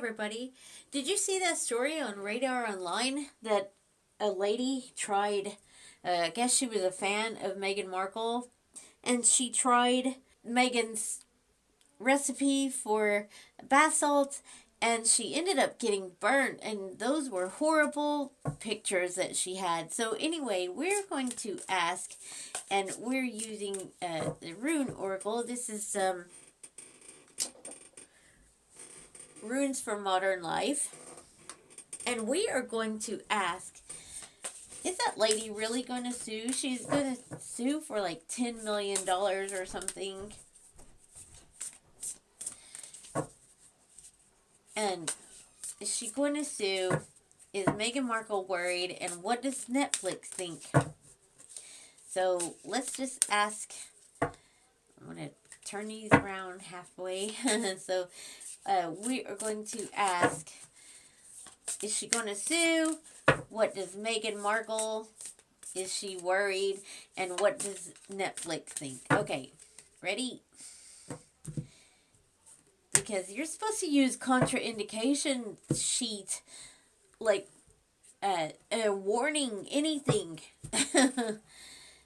everybody. Did you see that story on Radar Online that a lady tried, I guess she was a fan of Meghan Markle, and she tried Meghan's recipe for bath salts, and she ended up getting burnt, and those were horrible pictures that she had. So anyway, we're going to ask, and we're using the Rune Oracle. This is Runes for Modern Life. And we are going to ask, is that lady really going to sue? She's going to sue for like $10 million or something. And is she going to sue? Is Meghan Markle worried? And what does Netflix think? So let's just ask. I'm going to turn these around halfway. So we are going to ask, is she going to sue? What does Meghan Markle, is she worried? And what does Netflix think? Okay, ready? Because you're supposed to use contraindication sheet, like a warning, anything.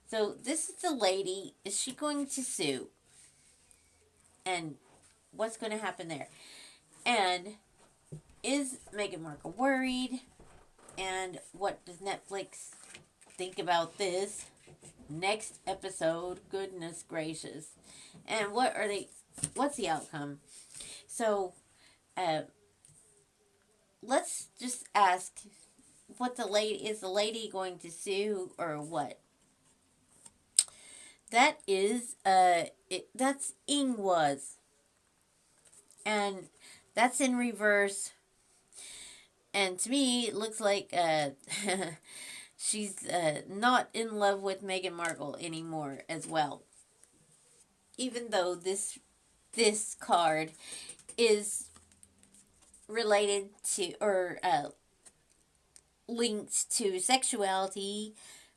So this is the lady. Is she going to sue? And what's going to happen there? And is Meghan Markle worried? And what does Netflix think about this? Next episode, goodness gracious. And what's the outcome? So, let's just ask, is the lady going to sue or what? That is, that's Ingwas. And that's in reverse. And to me, it looks like she's not in love with Meghan Markle anymore as well. Even though this card is related to, or linked to sexuality,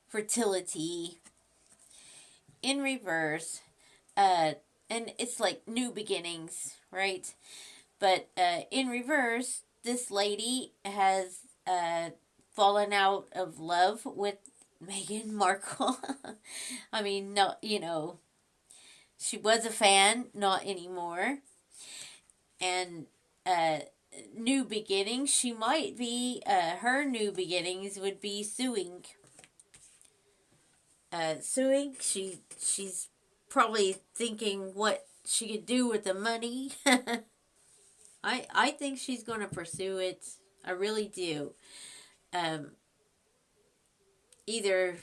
fertility, in reverse, and it's like new beginnings, right? But in reverse, this lady has fallen out of love with Meghan Markle. I mean, no, she was a fan, not anymore. And new beginnings, she might be, her new beginnings would be suing. She's probably thinking what she could do with the money. I think she's going to pursue it. I really do. Either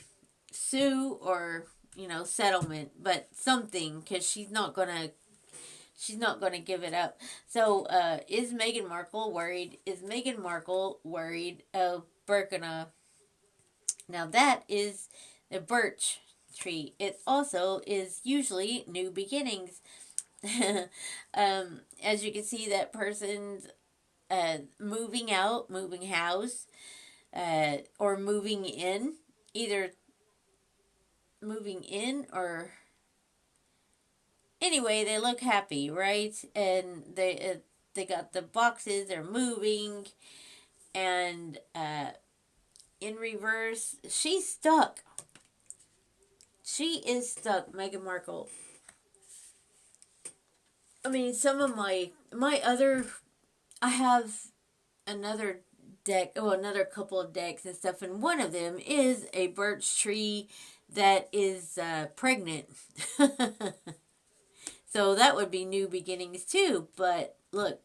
sue or, settlement, but something, because she's not going to give it up. So, is Meghan Markle worried? Is Meghan Markle worried of Birkenau? Now that is a birch tree. It also is usually new beginnings. As you can see, that person's moving out, moving house, or moving in. Either moving in or... Anyway, they look happy, right? And they got the boxes, they're moving. And in reverse, she's stuck. She is stuck, Meghan Markle. I mean, some of my other, I have another deck, another couple of decks and stuff, and one of them is a birch tree that is pregnant. So that would be new beginnings too. But look,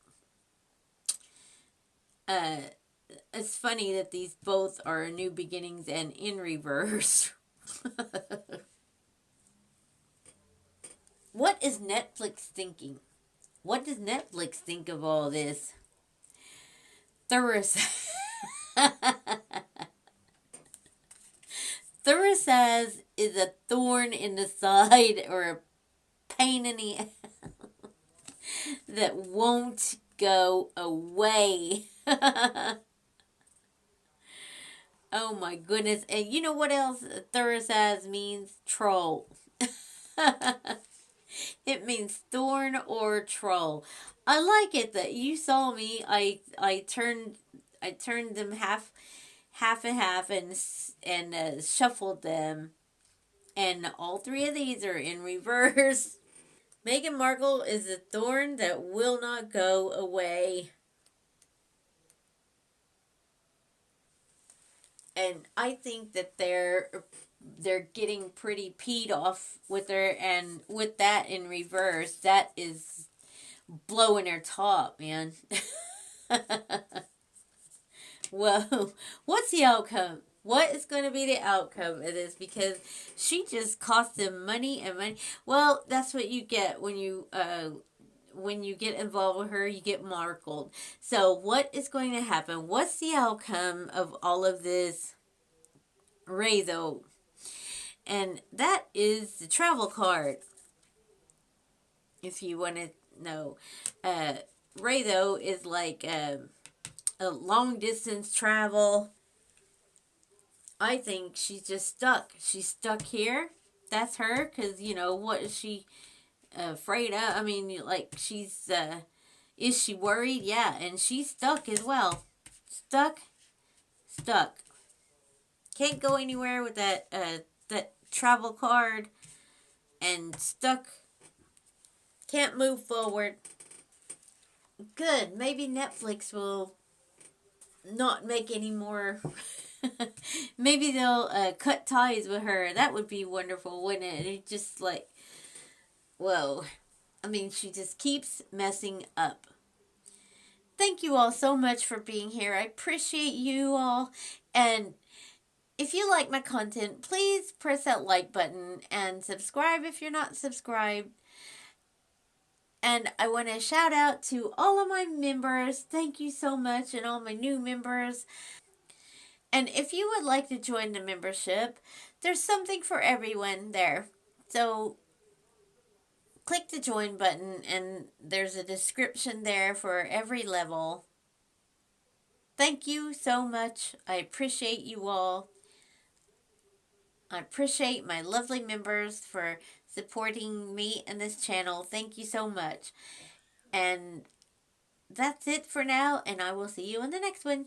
it's funny that these both are new beginnings and in reverse. What is Netflix thinking? What does Netflix think of all this? Therapies is a thorn in the side or a pain in the that won't go away. Oh my goodness. And you know what else Thursaz means? Troll. It means thorn or troll. I like it that you saw me. I turned them half and half and shuffled them, and all three of these are in reverse. Meghan Markle is a thorn that will not go away. And I think that they're getting pretty peed off with her, and with that in reverse, that is blowing her top, man. Whoa, what's the outcome? What is going to be the outcome of this? Because she just cost them money and money. Well, that's what you get when you get involved with her. You get markled. So, what is going to happen? What's the outcome of all of this? Ray, though, and that is the travel card. If you want to know, uh, Ray, though, is like a long distance travel. I think she's just stuck. She's stuck here. That's her, because, what is she afraid of? I mean, like, is she worried? Yeah, and she's stuck as well. Stuck, stuck. Can't go anywhere with that travel card, and stuck. Can't move forward. Good. Maybe Netflix will not make any more. Maybe they'll cut ties with her. That would be wonderful, wouldn't it? It just like, whoa. I mean, she just keeps messing up. Thank you all so much for being here. I appreciate you all. And if you like my content, please press that like button and subscribe if you're not subscribed. And I want to shout out to all of my members. Thank you so much, and all my new members. And if you would like to join the membership, there's something for everyone there. So click the join button, and there's a description there for every level. Thank you so much. I appreciate you all. I appreciate my lovely members for supporting me and this channel. Thank you so much. And that's it for now, and I will see you in the next one.